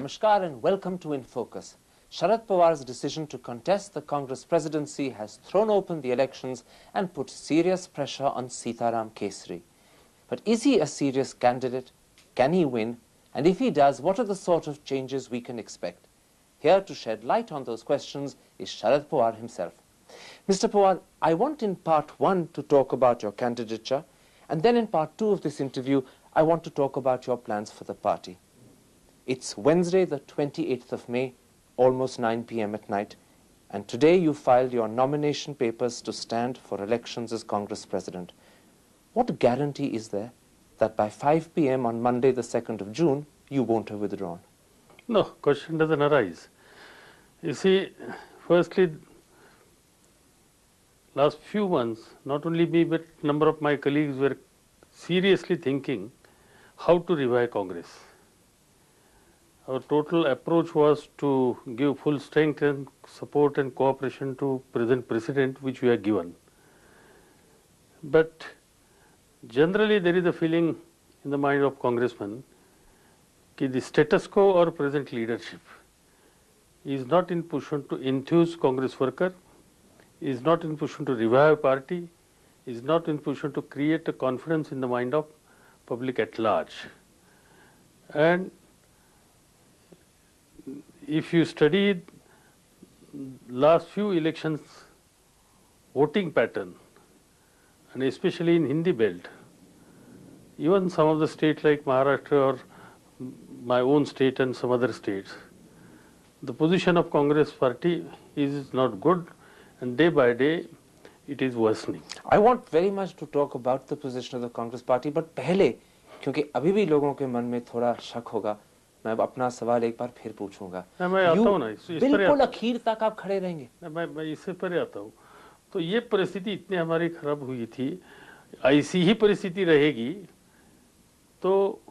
Namaskar and welcome to In Focus. Sharad Pawar's decision to contest the Congress presidency has thrown open the elections and put serious pressure on Sitaram Kesri. But is he a serious candidate? Can he win? And if he does, what are the sort of changes we can expect? Here to shed light on those questions is Sharad Pawar himself. Mr. Pawar, I want in part 1 to talk about your candidature, and then in part 2 of this interview, I want to talk about your plans for the party. It's Wednesday, the 28th of May, almost 9 p.m. at night, and today you filed your nomination papers to stand for elections as Congress President. What guarantee is there that by 5 p.m. on Monday, the 2nd of June, you won't have withdrawn? No, question doesn't arise. You see, firstly, last few months, not only me but number of my colleagues were seriously thinking how to revive Congress. Our total approach was to give full strength and support and cooperation to present president, which we are given. But generally there is a feeling in the mind of congressmen that the status quo or present leadership is not in position to enthuse Congress worker, is not in position to revive party, is not in position to create a confidence in the mind of public at large. And if you study last few elections voting pattern, and especially in Hindi belt, even some of the states like Maharashtra or my own state and some other states, the position of Congress party is not good, and day by day it is worsening. I want very much to talk about the position of the Congress party, but पहले क्योंकि अभी भी लोगों के मन में थोड़ा शक होगा, मैं अपना सवाल एक बार फिर पूछूंगा। मैं आता हूँ ना, बिल्कुल आखिर तक आप खड़े रहेंगे? मैं इससे पर आता हूँ। तो ये परिस्थिति इतनी हमारी खराब हुई थी, ऐसी ही परिस्थिति रहेगी तो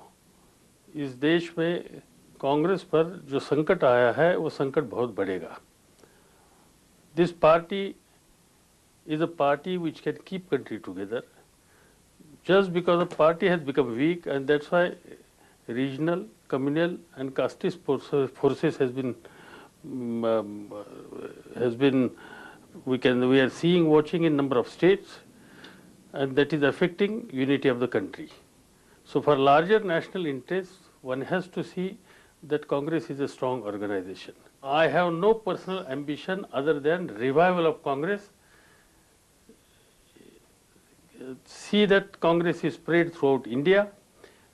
इस देश में कांग्रेस पर जो संकट आया है वो संकट बहुत बढ़ेगा। This party is a party which can keep country together. Just because the party has become weak, and that's why regional, communal and casteist forces has been we are seeing, watching in number of states, and that is affecting unity of the country. So for larger national interests, one has to see that Congress is a strong organization. I have no personal ambition other than revival of Congress. See that Congress is spread throughout India,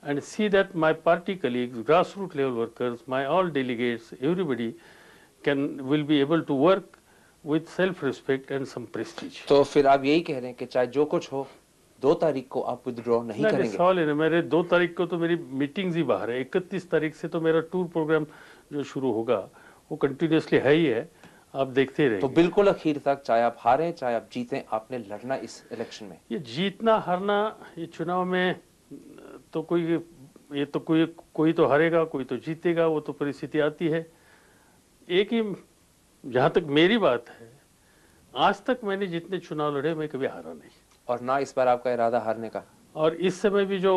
and see that my party colleagues, grassroots level workers, my all delegates, everybody will be able to work with self-respect and some prestige. तो फिर आप यही कह रहे हैं कि चाहे जो कुछ हो, 2 तारीख को आप विथड्रॉ नहीं करेंगे? सवाल है ना, मेरे 2 तारीख को तो मेरी मीटिंग्स ही बाहर है, 31 तारीख से तो मेरा टूर प्रोग्राम जो शुरू होगा वो कंटिन्यूसली है ही है, आप देखते रहेंगे। तो बिल्कुल आखिर तक, चाहे आप हारें चाहे आप जीतें, आपने लड़ना इस इलेक्शन में। ये जीतना हारना, ये चुनाव में तो कोई तो हारेगा, कोई तो जीतेगा, वो तो परिस्थिति आती है। एक ही जहां तक मेरी बात है, आज तक मैंने जितने चुनाव लड़े मैं कभी हारा नहीं, और ना इस बार आपका इरादा हारने का। और इस समय भी जो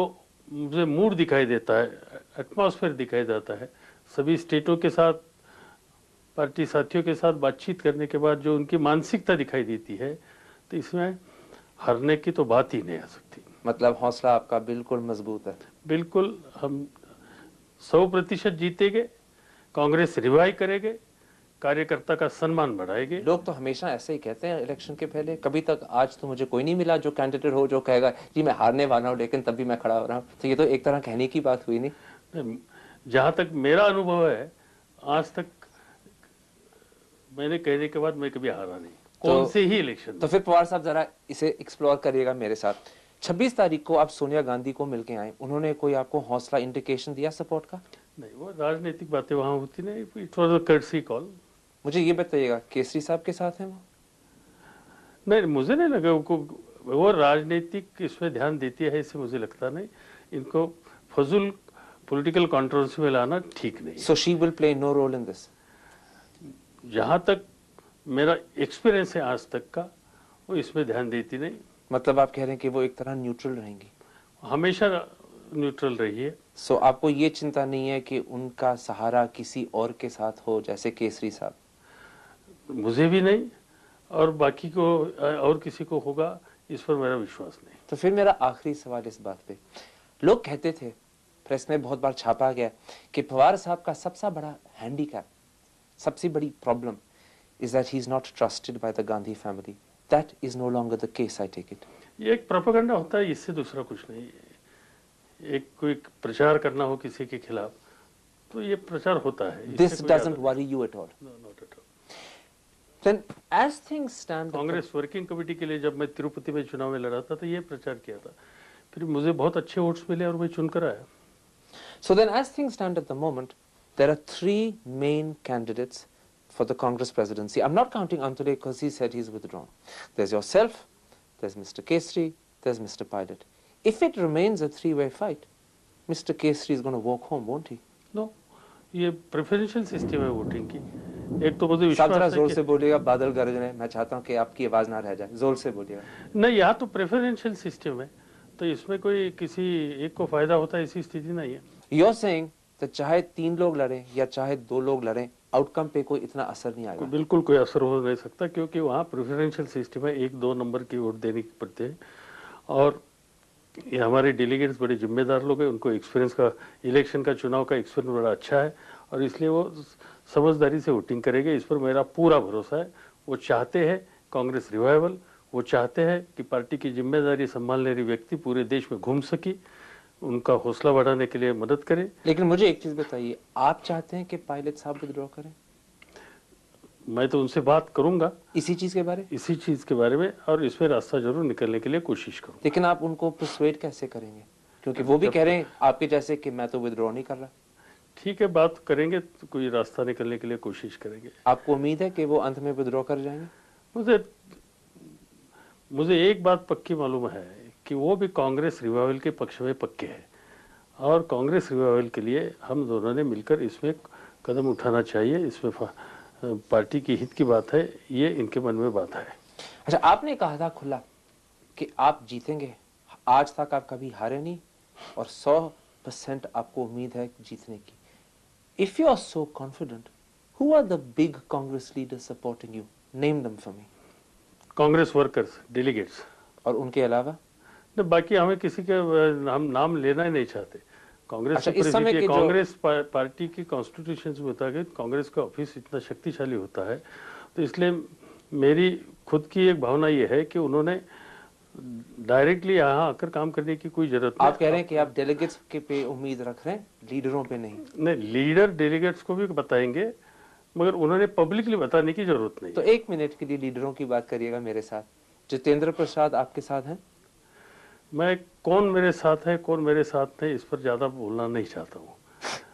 मुझे मूड दिखाई देता है, एटमॉस्फेयर दिखाई देता है, सभी स्टेटों के साथ, पार्टी साथियों के साथ बातचीत करने के बाद जो उनकी मानसिकता दिखाई देती है, तो इसमें हारने की तो बात ही नहीं आ सकती। मतलब हौसला आपका बिल्कुल मजबूत है? बिल्कुल, हम 100% जीतेंगे, कांग्रेस रिवाइव करेंगे, कार्यकर्ता का सम्मान बढ़ाएंगे। लोग तो हमेशा ऐसे ही कहते हैं इलेक्शन के पहले, कभी तक आज तो मुझे कोई नहीं मिला जो कैंडिडेट हो जो कहेगा जी मैं हारने वाला हूँ लेकिन तब भी मैं खड़ा हो रहा हूँ। तो ये तो एक तरह कहने की बात हुई नहीं। जहां तक मेरा अनुभव है, आज तक मैंने कहने के बाद मैं कभी हारा नहीं, कौन से ही इलेक्शन। तो फिर पवार साहब जरा इसे एक्सप्लोर करिएगा मेरे साथ। 26 तारीख को आप सोनिया गांधी को मिलके आए, उन्होंने कोई आपको हौसला इंडिकेशन दिया सपोर्ट का? नहीं, वो राजनीतिक बातें वहां होती नहीं, it was a courtesy call. मुझे ये बताइएगा, केसरी साहब के साथ हैं वो? नहीं, मुझे नहीं लगा वो राजनीतिक इसमें ध्यान देती है, इससे मुझे लगता नहीं। इनको फजूल पॉलिटिकल कंट्रोवर्सी में लाना ठीक नहीं। So she will play no role in this? जहां तक मेरा एक्सपीरियंस है आज तक का, वो इसमें ध्यान देती नहीं। मतलब आप कह रहे हैं कि वो एक तरह न्यूट्रल रहेंगी? हमेशा न्यूट्रल रही है। सो आपको ये चिंता नहीं है कि उनका सहारा किसी और के साथ हो, जैसे केसरी साहब? मुझे भी नहीं और बाकी को और किसी को होगा, इस पर मेरा विश्वास नहीं। तो फिर मेरा आखिरी सवाल इस बात पे, लोग कहते थे, प्रेस में बहुत बार छापा गया कि पवार साहब का सबसे बड़ा हैंडीकैप, सबसे बड़ी problem is that he is not trusted by the Gandhi family. That is no longer the case, I take it. ये एक प्रोपेगेंडा होता है, इससे दूसरा कुछ नहीं। एक कोई प्रचार करना हो किसी के खिलाफ तो ये प्रचार होता है। This doesn't worry you at all? No, not at all. Then as things stand, Congress working committee के लिए जब मैं तिरुपति में चुनाव में लड़ा था तो ये प्रचार किया था, फिर मुझे बहुत अच्छे वोट्स मिले और मैं चुनकर आया। So then as things stand at the moment, there are three main candidates for the Congress presidency. I'm not counting Antule because he said he's withdrawn. There's yourself, there's Mr. Kesri, there's Mr. Pilot. If it remains a three-way fight, Mr. Kesri is going to walk home, won't he? No, ये preferential system है voting की। एक तो मुझे साहब विश्वास जरा है जोर कि से बोलिएगा, बादल गरज रहे हैं, मैं चाहता हूँ कि आपकी आवाज ना रह जाए, जोर से बोलिएगा। नहीं, यहाँ तो प्रेफरेंशियल सिस्टम है तो इसमें कोई किसी एक को फायदा होता है ऐसी स्थिति नहीं है। You're saying that चाहे 3 लोग लड़ें या चाहे 2 लोग लड़ें, आउटकम पे कोई इतना असर नहीं आएगा? बिल्कुल कोई असर हो नहीं सकता क्योंकि वहाँ प्रेफरेंशियल सिस्टम है, 1-2 नंबर की वोट देने पड़ते हैं और ये हमारे डेलीगेट्स बड़े जिम्मेदार लोग हैं, उनको एक्सपीरियंस का, इलेक्शन का, चुनाव का एक्सपीरियंस बड़ा अच्छा है और इसलिए वो समझदारी से वोटिंग करेंगे। इस पर मेरा पूरा भरोसा है। वो चाहते हैं कांग्रेस रिवाइवल, वो चाहते हैं कि पार्टी की जिम्मेदारी संभालने वाली व्यक्ति पूरे देश में घूम सके, उनका हौसला बढ़ाने के लिए मदद करे। लेकिन मुझे एक चीज बताइए, आप चाहते हैं कि पायलट साहब विड्रॉ करें? मैं तो उनसे बात करूंगा इसी चीज के बारे में और इसमें रास्ता जरूर निकलने के लिए कोशिश करूंगा। लेकिन आप उनको परसुएड कैसे करेंगे, क्योंकि वो भी कह रहे हैं आपके जैसे कि मैं तो विड्रॉ नहीं कर रहा। ठीक है, बात करेंगे तो कोई रास्ता निकलने के लिए कोशिश करेंगे। आपको उम्मीद है कि वो अंत में विड्रॉ कर जाएंगे? मुझे एक बात पक्की मालूम है कि वो भी कांग्रेस रिवाइवल के पक्ष में पक्के हैं और कांग्रेस रिवाइवल के लिए हम दोनों ने मिलकर इसमें कदम उठाना चाहिए। इसमें पार्टी की हित की बात है, ये इनके मन में बात है। अच्छा, आपने कहा था खुला कि आप जीतेंगे, आज तक आप कभी हारे नहीं और 100% आपको उम्मीद है जीतने की। If you are so confident, who are the big Congress leaders supporting you? Name them for me. Congress workers, delegates. और उनके अलावा? बाकी हमें किसी के हम नाम लेना ही नहीं चाहते। कांग्रेस कांग्रेस पार्टी की कॉन्स्टिट्यूशन के मुताबिक कांग्रेस का ऑफिस इतना शक्तिशाली होता है तो इसलिए मेरी खुद की एक भावना ये है कि उन्होंने डायरेक्टली यहाँ आकर काम करने की कोई जरूरत नहीं। आप कह रहे हैं कि आप डेलीगेट्स के पे उम्मीद रख रहे हैं, लीडरों पे नहीं? नहीं, लीडर डेलीगेट्स को भी बताएंगे मगर उन्होंने पब्लिकली बताने की जरूरत नहीं। तो 1 मिनट के लिए लीडरों की बात करिएगा मेरे साथ। जितेंद्र प्रसाद आपके साथ हैं? मैं कौन मेरे साथ है कौन मेरे साथ नहीं इस पर ज्यादा बोलना नहीं चाहता हूँ।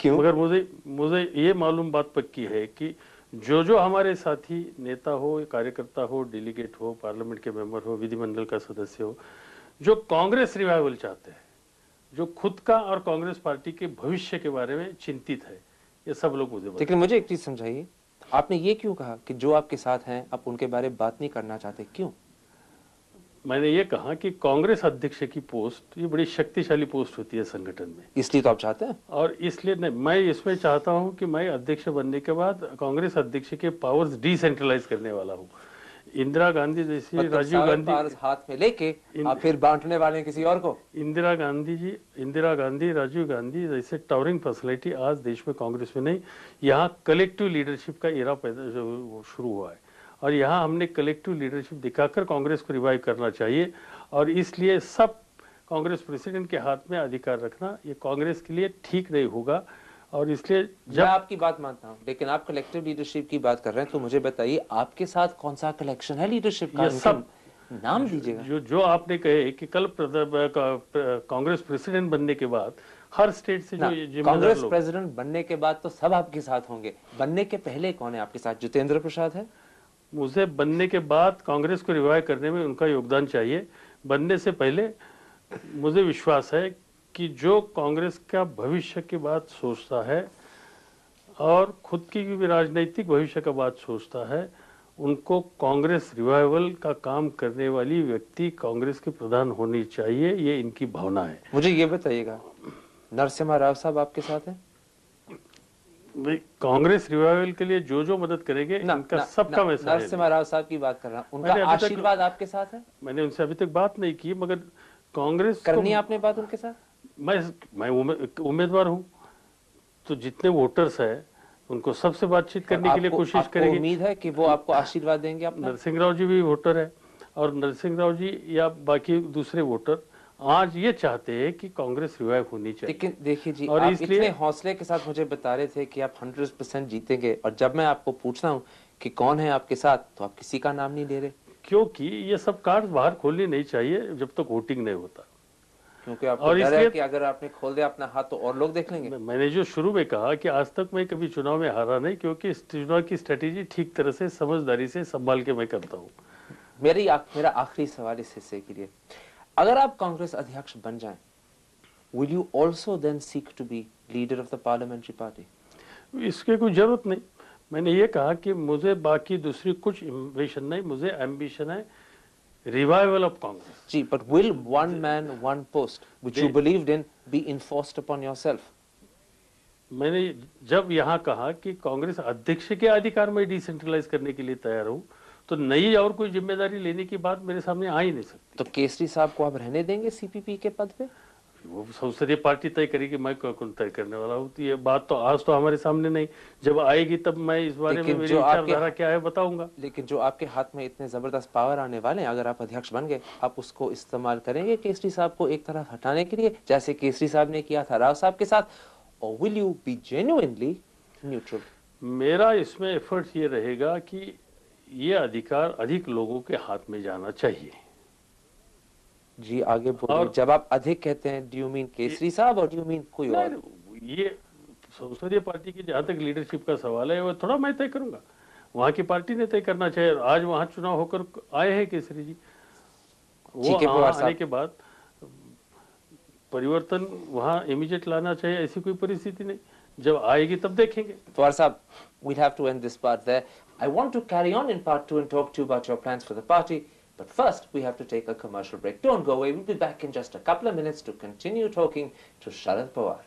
क्यों? मगर मुझे ये मालूम बात पक्की है कि जो हमारे साथी नेता हो, कार्यकर्ता हो, डेलीगेट हो, पार्लियामेंट के मेंबर हो, विधिमंडल का सदस्य हो, जो कांग्रेस रिवाइवल चाहते हैं, जो खुद का और कांग्रेस पार्टी के भविष्य के बारे में चिंतित है, ये सब लोग मुझे लेकिन मुझे एक चीज समझाइए, आपने ये क्यों कहा कि जो आपके साथ हैं आप उनके बारे में बात नहीं करना चाहते? क्यों? मैंने ये कहा कि कांग्रेस अध्यक्ष की पोस्ट ये बड़ी शक्तिशाली पोस्ट होती है संगठन में, इसलिए तो आप चाहते हैं। और इसलिए नहीं, मैं इसमें चाहता हूं कि मैं अध्यक्ष बनने के बाद कांग्रेस अध्यक्ष के पावर्स डिसेंट्रलाइज करने वाला हूं। इंदिरा गांधी जैसी, राजीव गांधी हाथ में लेके आप फिर बांटने वाले हैं किसी और को। इंदिरा गांधी, राजीव गांधी जैसे टावरिंग पर्सनैलिटी आज देश में कांग्रेस में नहीं, यहाँ कलेक्टिव लीडरशिप का एरा पैदा शुरू हुआ है और यहाँ हमने कलेक्टिव लीडरशिप दिखाकर कांग्रेस को रिवाइव करना चाहिए और इसलिए सब कांग्रेस प्रेसिडेंट के हाथ में अधिकार रखना ये कांग्रेस के लिए ठीक नहीं होगा। और इसलिए मैं आपकी बात मानता हूं, लेकिन आप कलेक्टिव लीडरशिप की बात कर रहे हैं तो मुझे बताइए आपके साथ कौन सा कलेक्शन है लीडरशिप का? सब नाम दीजिएगा। जो आपने कहे कि कल कांग्रेस प्रेसिडेंट बनने के बाद हर स्टेट से जो कांग्रेस प्रेसिडेंट बनने के बाद तो सब आपके साथ होंगे, बनने के पहले कौन है आपके साथ? जितेंद्र प्रसाद है। मुझे बनने के बाद कांग्रेस को रिवाइव करने में उनका योगदान चाहिए। बनने से पहले मुझे विश्वास है कि जो कांग्रेस का भविष्य की बात सोचता है और खुद की भी राजनीतिक भविष्य का बात सोचता है, उनको कांग्रेस रिवाइवल का काम करने वाली व्यक्ति कांग्रेस के प्रधान होनी चाहिए, ये इनकी भावना है। मुझे ये बताइएगा नरसिम्हा राव साहब आपके साथ हैं? भाई कांग्रेस रिवाइवल के लिए जो जो मदद करेंगे इनका सबका मैं सहाय नरसिम्हा राव साहब की बात कर रहा हूँ, उनका मैंने अभी तक- आशीर्वाद आपके साथ है? मैंने उनसे अभी तक बात नहीं की, मगर कांग्रेस करनी है आपने बात उनके साथ? मैं उम्मीदवार हूँ, तो जितने वोटर्स है उनको सबसे बातचीत करने के लिए कोशिश आपको करेंगे। उम्मीद है कि वो आपको आशीर्वाद देंगे अपना? नरसिंह राव जी भी वोटर है, और नरसिंह राव जी या बाकी दूसरे वोटर आज ये चाहते हैं कि कांग्रेस रिवाइव होनी चाहिए। लेकिन देखिए जी, और आप इसलिए इतने हौसले के साथ मुझे बता रहे थे कि आप 100% जीतेंगे, और जब मैं आपको पूछता हूँ कि कौन है आपके साथ, तो आप किसी का नाम नहीं ले रहे। क्योंकि ये सब कार्ड बाहर खोलनी नहीं चाहिए जब तक वोटिंग नहीं होता। क्योंकि आपको और डर है इसलिए कि अगर आपने खोल दिया अपना हाथ तो और लोग देख लेंगे। मैंने जो शुरू में कहा कि आज तक मैं कभी चुनाव में हारा नहीं, क्योंकि इस चुनाव की स्ट्रेटेजी ठीक तरह से समझदारी से संभाल के मैं करता हूँ। मेरा आखिरी सवाल इस हिस्से के लिए, अगर आप कांग्रेस अध्यक्ष बन जाएं, will you also then seek to be leader of the parliamentary party? इसके कोई जरूरत नहीं। मैंने ये कहा कि मुझे बाकी दूसरी कुछ एम्बिशन नहीं, मुझे एम्बिशन है रिवाइवल ऑफ कांग्रेस। जी, but will one man, one post, which you believed in, be enforced upon yourself? मैंने जब यहाँ कहा कि कांग्रेस अध्यक्ष के अधिकार में डिसेंट्रलाइज करने के लिए तैयार हूँ, तो नई और कोई जिम्मेदारी लेने की बात मेरे सामने आ ही नहीं सकती। तो केसरी साहब को आप रहने देंगे सीपीपी के पद पे? वो संसदीय पार्टी तय करेगी, मैं कौन तय करने वाला हूँ। तो ये बात तो आज तो हमारे सामने नहीं, जब आएगी तब मैं इस बारे में मेरी विचारधारा क्या है बताऊंगा। लेकिन जो आपके हाथ में इतने जबरदस्त पावर आने वाले हैं, अगर आप अध्यक्ष बन गए, आप उसको इस्तेमाल करेंगे केसरी साहब को एक तरफ हटाने के लिए, जैसे केसरी साहब ने किया था राव साहब के साथ, और will you be genuinely neutral? मेरा इसमें एफर्ट ये रहेगा कि ये अधिकार अधिक लोगों के हाथ में जाना चाहिए। जी आगे बोलिए। जब आप अधिक कहते हैं, डू यू मीन केसरी साहब और डू यू मीन कोई और? ये संसदीय पार्टी की जहां तक लीडरशिप का सवाल है, वो थोड़ा मैं तय करूंगा, वहां की पार्टी ने तय करना चाहिए। आज वहां चुनाव होकर आए हैं केसरी जी, वो आने के बाद परिवर्तन वहां इमीडिएट लाना चाहिए, ऐसी कोई परिस्थिति नहीं, जब आएगी तब देखेंगे। पवार साहब, we'll have to end this part there. I want to carry on in part 2 and talk to you about your plans for the party, but first we have to take a commercial break. Don't go away, we'll be back in just a couple of minutes to continue talking to Sharad Pawar.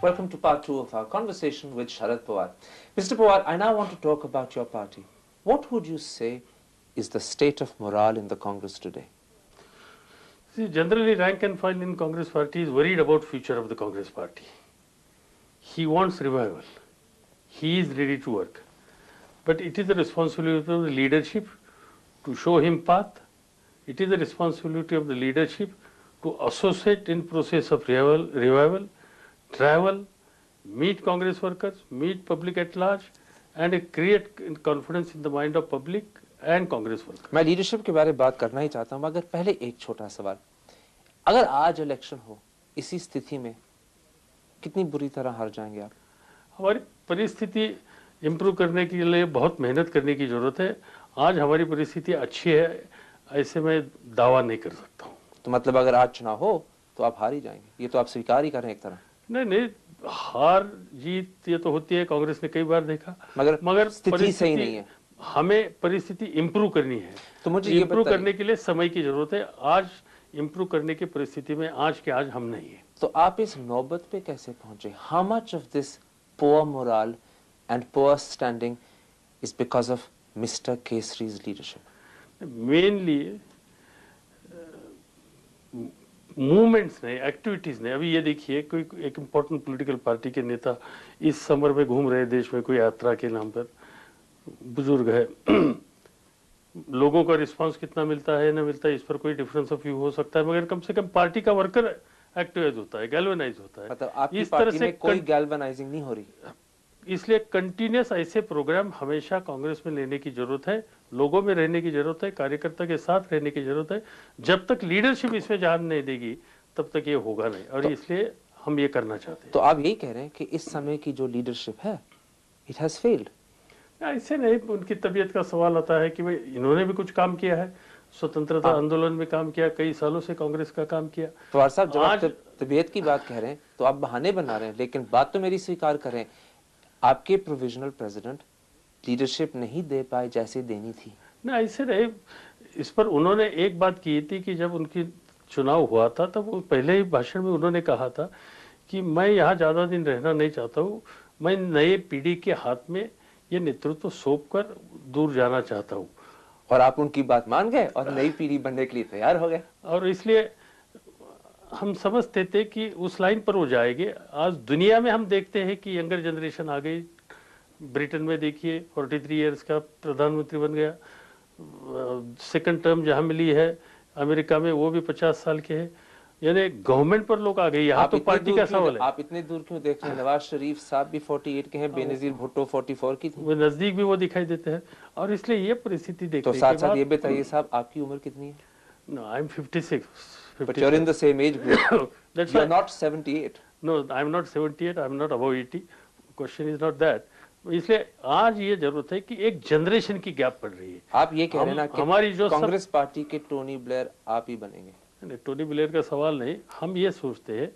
Welcome to part 2 of our conversation with Sharad Pawar. Mr. Pawar, I now want to talk about your party. What would you say is the state of morale in the Congress today? See, generally rank and file in Congress party is worried about future of the Congress party. He wants revival. He is ready to work. But it is the responsibility of the leadership to show him path. It is the responsibility of the leadership to associate in process of revival, travel, meet Congress workers, meet public at large, and create confidence in the mind of public and Congress workers. मैं leadership के बारे में बात करना ही चाहता हूँ, मगर पहले एक छोटा सवाल, अगर आज इलेक्शन हो इसी स्थिति में, कितनी बुरी तरह हार जाएंगे आप? हमारी परिस्थिति इम्प्रूव करने के लिए बहुत मेहनत करने की जरूरत है। आज हमारी परिस्थिति अच्छी है, ऐसे मैं दावा नहीं कर सकता हूँ। तो मतलब अगर आज चुनाव हो तो आप हार ही जाएंगे, ये तो आप स्वीकार ही करें एक तरह? नहीं, हार जीत ये तो होती है, कांग्रेस ने कई बार देखा, मगर स्थिति सही नहीं है। हमें परिस्थिति इम्प्रूव करनी है, तो मुझे इम्प्रूव करने के लिए समय की जरूरत है। आज इम्प्रूव करने की परिस्थिति में आज के आज हम नहीं है। तो आप इस नौबत पे कैसे पहुंचे? How much of this poor morale and poor standing is because of Mr. Kesri's leadership? Mainly movements ने, एक्टिविटीज ने। अभी ये देखिए, कोई एक इम्पोर्टेंट पॉलिटिकल पार्टी के नेता इस समर में घूम रहे देश में, कोई यात्रा के नाम पर, बुजुर्ग है, लोगों का रिस्पांस कितना मिलता है ना मिलता है इस पर कोई डिफरेंस ऑफ व्यू हो सकता है, मगर कम से कम पार्टी का वर्कर एक्टिवाइज होता है, गैल्वेनाइज होता है। मतलब आपकी पार्टी में कोई गैल्वेनाइजिंग नहीं हो रही? इसलिए कंटिन्यूस ऐसे प्रोग्राम हमेशा कांग्रेस में लेने की जरूरत है, लोगों में रहने की जरूरत है, कार्यकर्ता के साथ रहने की जरूरत है। जब तक लीडरशिप इसमें जान नहीं देगी तब तक ये होगा नहीं, और इसलिए हम ये करना चाहते हैं। तो आप यही कह रहे हैं कि इस समय की जो लीडरशिप है, इट हैज फेल्ड? ऐसे नहीं, उनकी तबीयत का सवाल आता है कि भाई इन्होंने भी कुछ काम किया है, स्वतंत्रता आंदोलन में काम किया, कई सालों से कांग्रेस का काम किया। पवार साहब, जब आप तबीयत की बात कह रहे हैं तो आप बहाने बना रहे हैं, लेकिन बात तो मेरी स्वीकार करें, आपके प्रोविजनल प्रेसिडेंट लीडरशिप नहीं दे पाए जैसे देनी थी। ना, ऐसे नहीं, इस पर उन्होंने एक बात की थी कि जब उनकी चुनाव हुआ था तब वो पहले ही भाषण में उन्होंने कहा था कि मैं यहाँ ज़्यादा दिन रहना नहीं चाहता हूँ, मैं नए पीढ़ी के हाथ में ये नेतृत्व सौंप कर दूर जाना चाहता हूँ। और आप उनकी बात मान गए और नई पीढ़ी बनने के लिए तैयार हो गए। और इसलिए हम समझते थे कि उस लाइन पर वो जाएंगे। आज दुनिया में हम देखते हैं कि यंगर जनरेशन आ गई। ब्रिटेन में देखिए 43 इयर्स का प्रधानमंत्री बन गया, सेकंड टर्म जहां मिली है। अमेरिका में वो भी 50 साल के हैं। यानी गवर्नमेंट पर लोग आ गए। यहाँ तो पार्टी का सवाल है। आप इतने दूर क्यों देख रहे हैं? नवाज शरीफ साहब भी 48 के हैं, बेनजीर भुट्टो 44 की थी। वो नजदीक भी वो दिखाई देते हैं। और इसलिए ये परिस्थिति देखते तो साथ साथ ये बताइए साहब, आपकी उम्र कितनी है? No, I'm 56. But you're in the same age group. That's You're why. not 78. No, I'm not 78. I'm not above 80. Question is not that. इसलिए आज ये जरूरत है कि एक जनरेशन की गैप पड़ रही है। आप ये कह रहे हैं ना कि हमारी जो कांग्रेस पार्टी के टोनी ब्लेयर आप ही बनेंगे? नहीं, टोनी ब्लेयर का सवाल नहीं। हम ये सोचते हैं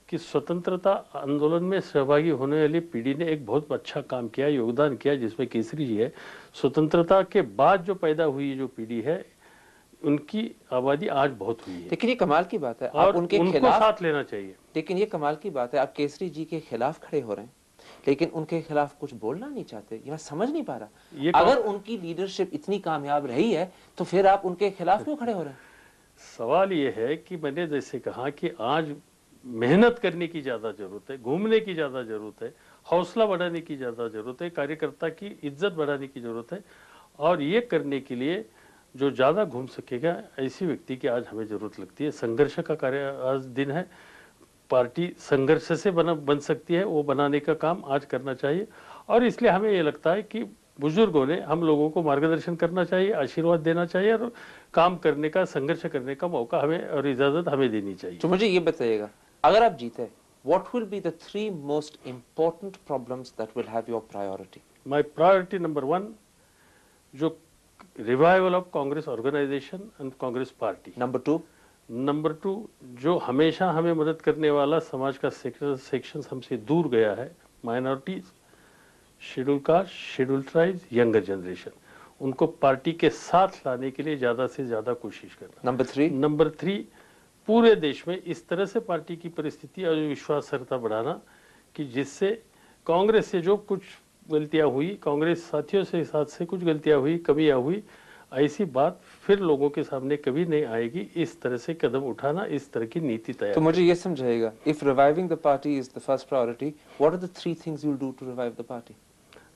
कि स्वतंत्रता आंदोलन में सहभागी होने वाली पीढ़ी ने एक बहुत अच्छा काम किया, योगदान किया, जिसमें केसरी जी है। स्वतंत्रता के बाद जो पैदा हुई जो पीढ़ी है, उनकी आबादी आज बहुत हुई है। लेकिन ये कमाल की बात है, और आप उनके उनको खिलाफ साथ लेना चाहिए। लेकिन ये कमाल की बात है, आप केसरी जी के खिलाफ खड़े हो रहे हैं, लेकिन उनके खिलाफ कुछ बोलना नहीं चाहते। ये मैं समझ नहीं पा रहा। अगर उनकी लीडरशिप इतनी कामयाब रही है तो फिर आप उनके खिलाफ क्यों खड़े हो रहे हैं? सवाल ये है कि मैंने जैसे कहा कि आज मेहनत करने की ज्यादा जरूरत है, घूमने की ज्यादा जरूरत है, हौसला बढ़ाने की ज्यादा जरूरत है, कार्यकर्ता की इज्जत बढ़ाने की जरूरत है। और ये करने के लिए जो ज्यादा घूम सकेगा ऐसी व्यक्ति की आज हमें जरूरत लगती है। संघर्ष का कार्य आज दिन है। पार्टी संघर्ष से बन सकती है, वो बनाने का काम आज करना चाहिए। और इसलिए हमें ये लगता है कि बुजुर्गों ने हम लोगों को मार्गदर्शन करना चाहिए, आशीर्वाद देना चाहिए और काम करने का, संघर्ष करने का मौका हमें और इजाजत हमें देनी चाहिए। तो मुझे ये बताइएगा, अगर आप जीते, what will be the 3 most important problems that will have your priority? My priority number 1, जो revival of Congress organisation and Congress party. Number 2, जो हमेशा हमें मदद करने वाला समाज का सेक्शन हमसे दूर गया है, minorities, schedule caste, schedule tribes, younger generation, उनको पार्टी के साथ लाने के लिए ज्यादा से ज्यादा कोशिश करना। नंबर 3, पूरे देश में इस तरह से पार्टी की परिस्थिति और विश्वासर्हता बढ़ाना कि जिससे कांग्रेस से जो कुछ गलतियां हुई, कांग्रेस साथियों से साथ से कुछ गलतियां हुई, कमियां हुई, ऐसी बात फिर लोगों के सामने कभी नहीं आएगी। इस तरह से कदम उठाना, इस तरह की नीति तैयार। तो मुझे ये समझाइएगा, if reviving the party is the first priority, what are the 3 things you'll do to revive the party?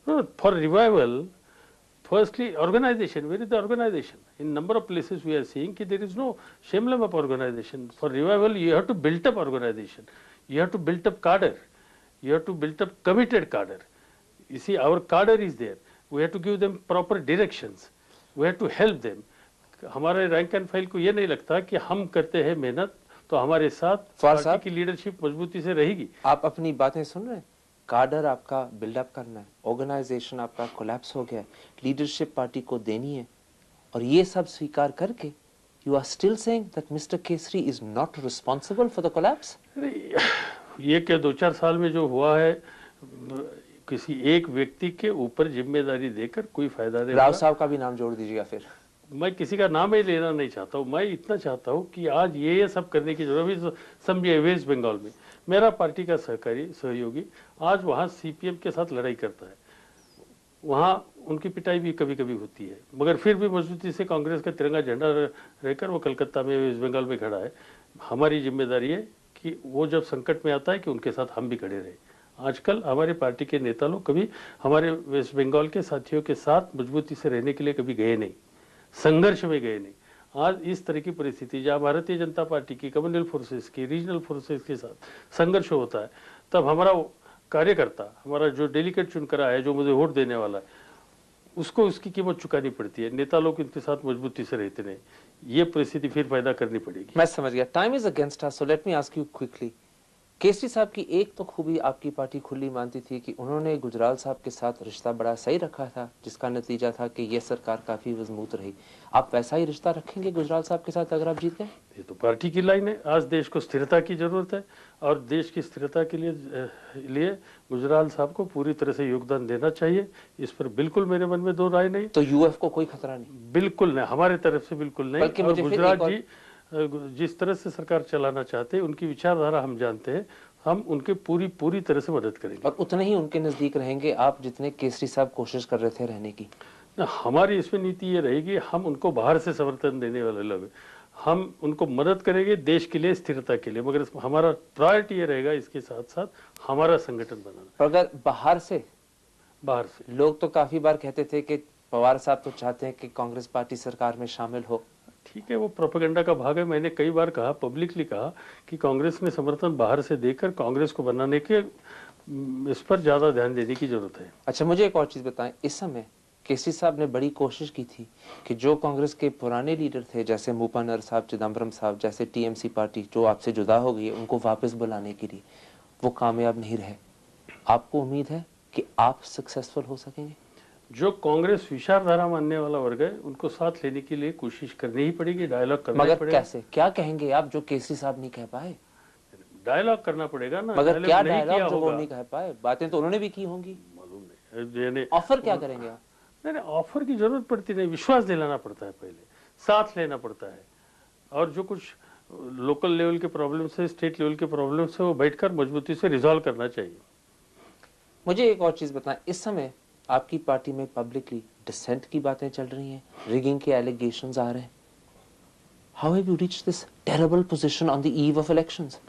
No, for revival, firstly, organization. Where is the organization? In number of places we are seeing that there is no emblem of organization. For revival, you have to build up organization. You have to build up cadre. You have to build up committed cadre. You see, our cadre is there. We have to give them proper directions. We have to help them. हमारे rank and file को ये नहीं लगता कि हम करते हैं मेहनत तो हमारे साथ पार्टी की लीडरशिप मजबूती से रहेगी। आप अपनी बातें सुन रहे हैं? कार्डर आपका बिल्डअप करना है, ऑर्गेनाइजेशन आपका कोलैप्स हो गया है, लीडरशिप पार्टी को देनी है, और ये सब स्वीकार करके you are still saying that mister Kesari is not responsible for the collapse. ये क्या 2-4 साल में जो हुआ है, किसी एक व्यक्ति के ऊपर जिम्मेदारी देकर कोई फायदा नहीं। राव साहब का भी नाम जोड़ दीजिएगा। फिर मैं किसी का नाम ही लेना नहीं चाहता हूँ। मैं इतना चाहता हूँ कि आज ये सब करने की जरूरत। समझिए वेस्ट बंगाल में मेरा पार्टी का सहयोगी आज वहाँ सीपीएम के साथ लड़ाई करता है, वहाँ उनकी पिटाई भी कभी कभी होती है, मगर फिर भी मजबूती से कांग्रेस का तिरंगा झंडा रहकर वो कलकत्ता में, वेस्ट बंगाल में खड़ा है। हमारी जिम्मेदारी है कि वो जब संकट में आता है कि उनके साथ हम भी खड़े रहे। आजकल हमारे पार्टी के नेता लोग कभी हमारे वेस्ट बंगाल के साथियों के साथ मजबूती से रहने के लिए कभी गए नहीं, संघर्ष में गए नहीं। आज इस तरह की परिस्थिति जहाँ भारतीय जनता पार्टी की, कम्युनल फोर्सेस की, रीजनल फोर्सेस के साथ संघर्ष होता है, तब हमारा कार्यकर्ता, हमारा जो डेलीगेट चुनकर आया है, जो मुझे वोट देने वाला है, उसको उसकी कीमत चुकानी पड़ती है। नेता लोग इनके साथ मजबूती से रहते नहीं, ये परिस्थिति फिर पैदा करनी पड़ेगी। मैं समझ गया। Time is against us, so let me ask you quickly. Kesari साहब की एक तो खूबी आपकी पार्टी खुली मानती थी कि उन्होंने गुजराल साहब के साथ रिश्ता बड़ा सही रखा था, जिसका नतीजा था कि यह सरकार काफी मजबूत रही। आप वैसा ही रिश्ता रखेंगे गुजराल साहब के साथ अगर आप जीत गए? ये तो पार्टी की लाइन है। आज देश को स्थिरता की जरूरत है और देश की स्थिरता के लिए गुजराल साहब को पूरी तरह से योगदान देना चाहिए। इस पर बिल्कुल मेरे मन में दो राय नहीं। तो यूएफ को कोई खतरा नहीं? बिल्कुल नहीं, हमारे तरफ से बिल्कुल नहीं। बल्कि मुझे गुजरात जी जिस तरह से सरकार चलाना चाहते हैं, उनकी विचारधारा हम जानते हैं, हम उनके पूरी तरह से मदद करेंगे। और उतने ही उनके नजदीक रहेंगे आप जितने केसरी साहब कोशिश कर रहे थे रहने की? हमारी इसमें नीति ये रहेगी, हम उनको बाहर से समर्थन देने वाले लोग, हम उनको मदद करेंगे देश के लिए, स्थिरता के लिए, मगर हमारा प्रायोरिटी ये रहेगा इसके साथ साथ हमारा संगठन बनाना। पर अगर बाहर से लोग तो काफी बार कहते थे कि पवार साहब तो चाहते हैं कि कांग्रेस पार्टी सरकार में शामिल हो। ठीक है, वो प्रोपेगेंडा का भाग है। मैंने कई बार कहा, पब्लिकली कहा कि कांग्रेस ने समर्थन बाहर से देकर कांग्रेस को बनाने के इस पर ज्यादा ध्यान देने की जरूरत है। अच्छा, मुझे एक और चीज बताएं, इस समय केसरी साहब ने बड़ी कोशिश की थी कि जो कांग्रेस के पुराने लीडर थे, जैसे मूपानर साहब, चिदम्बरम साहब, जैसे टीएमसी पार्टी जो आपसे जुदा हो गई है, उनको वापस बुलाने के लिए, वो कामयाब नहीं रहे। आपको उम्मीद है कि आप सक्सेसफुल हो सकेंगे? जो कांग्रेस विचारधारा मानने वाला वर्ग है, उनको साथ लेने के लिए कोशिश करनी ही पड़ेगी, डायलॉग करना मगर पड़ेगा। कैसे, क्या कहेंगे आप जो केसरी साहब नहीं कह पाए? डायलॉग करना पड़ेगा ना। मगर क्या डायलॉग जो वो नहीं कह पाए? बातें तो उन्होंने भी की होंगी। मालूम नहीं, ऑफर क्या करेंगे आप? नहीं, ऑफर की जरूरत पड़ती नहीं, विश्वास दिलाना पड़ता है, पहले साथ लेना पड़ता है, और जो कुछ लोकल लेवल के प्रॉब्लम्स है, स्टेट लेवल के प्रॉब्लम्स है, वो बैठकर मजबूती से रिजॉल्व करना चाहिए। मुझे एक और चीज बताएं, इस समय आपकी पार्टी में पब्लिकली डिसेंट की बातें चल रही हैं, रिगिंग के एलिगेशंस आ रहे हैं। How have you reached this terrible position on the eve of elections?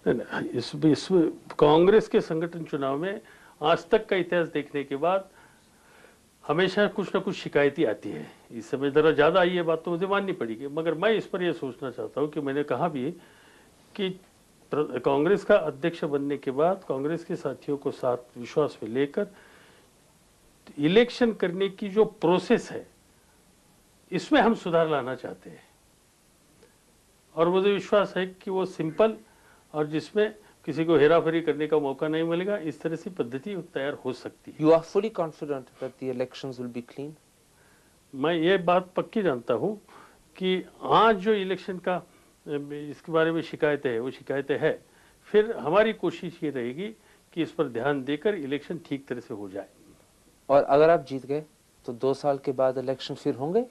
इसमें कांग्रेस के संगठन चुनाव में आज तक का इतिहास देखने के बाद हमेशा कुछ ना कुछ शिकायतें आती है। इस समय जरा ज्यादा आई है बात, तो मुझे माननी पड़ेगी, मगर मैं इस पर यह सोचना चाहता हूं कि मैंने कहा भी कि कांग्रेस का अध्यक्ष बनने के बाद कांग्रेस के साथियों को साथ विश्वास में लेकर इलेक्शन करने की जो प्रोसेस है, इसमें हम सुधार लाना चाहते हैं, और मुझे विश्वास है कि वो सिंपल और जिसमें किसी को हेराफेरी करने का मौका नहीं मिलेगा, इस तरह से पद्धति तैयार हो सकती है। You are fully confident that the elections will be clean? मैं ये बात पक्की जानता हूं कि आज जो इलेक्शन का इसके बारे में शिकायतें है, वो शिकायतें है, फिर हमारी कोशिश ये रहेगी कि इस पर ध्यान देकर इलेक्शन ठीक तरह से हो जाए। और अगर आप जीत गए तो 2 साल के बाद इलेक्शन फिर होंगे?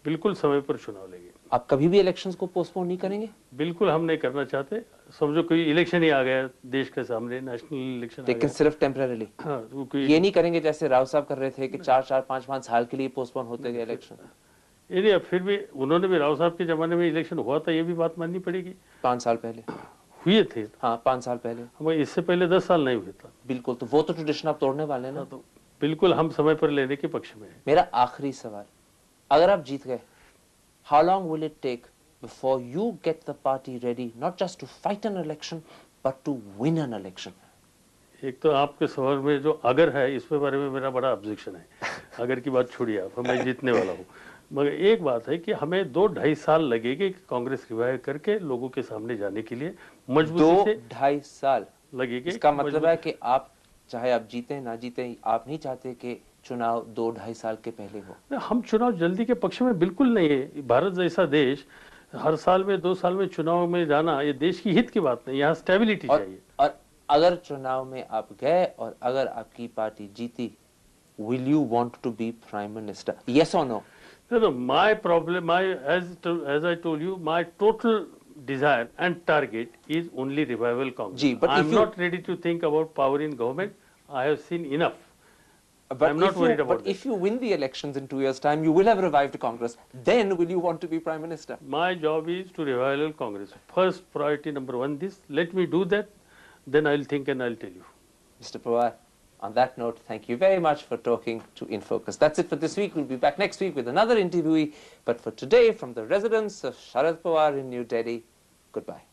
बिल्कुल समय पर चुनाव लेंगे। आप कभी भी इलेक्शंस को पोस्टपोन नहीं करेंगे? बिल्कुल हम नहीं करना चाहते। समझो कोई इलेक्शन ही आ गया देश के सामने, नेशनल इलेक्शन, लेकिन सिर्फ टेम्परेरीली। हाँ, ये नहीं करेंगे जैसे राव साहब कर रहे थे कि 4-4, 5-5 साल के लिए पोस्टपोन होते गए इलेक्शन। ये फिर भी उन्होंने भी, राव साहब के जमाने में इलेक्शन हुआ था, ये भी बात माननी पड़ेगी। 5 साल पहले हुए थे। हाँ, 5 साल पहले। हमें इससे पहले 10 साल नहीं हुए था। बिल्कुल, तो वो तो ट्रेडिशन आप तोड़ने वाले ना। तो बिल्कुल हम समय पर लेने के पक्ष में हैं। मेरा आखिरी सवाल, अगर आप जीत गए, how long will it take before you get the party ready not just to fight an election but to win an election? एक तो आपके सवाल में जो अगर है, इसके बारे में मेरा बड़ा ऑब्जेक्शन है। अगर की बात छोड़िए आप, मैं जीतने वाला हूँ, मगर एक बात है कि हमें 2-2.5 साल लगेंगे कांग्रेस रिवाइव करके लोगों के सामने जाने के लिए, मजबूती से 2-2.5 साल लगेंगे। इसका मतलब है कि आप चाहे आप जीते ना जीते, आप नहीं चाहते कि चुनाव 2-2.5 साल के पहले हो? हम चुनाव जल्दी के पक्ष में बिल्कुल नहीं है। भारत जैसा देश हर साल में 2 साल में चुनाव में जाना, ये देश की हित की बात नहीं, यहाँ स्टेबिलिटी चाहिए। और अगर चुनाव में आप गए और अगर आपकी पार्टी जीती, will you want to be prime minister? Yes or no? No, my problem, as I told you, my total desire and target is only revival Congress. But I'm not ready to think about power in government. I have seen enough. But I'm not worried about But if you win the elections in 2 years' time, you will have revived Congress. Then will you want to be prime minister? My job is to revival Congress. First priority number 1 this. Let me do that, then I'll think and I'll tell you. Mr. Pawar, on that note, thank you very much for talking to InFocus. That's it for this week. We'll be back next week with another interviewee. But for today, from the residence of Sharad Pawar in New Delhi, goodbye.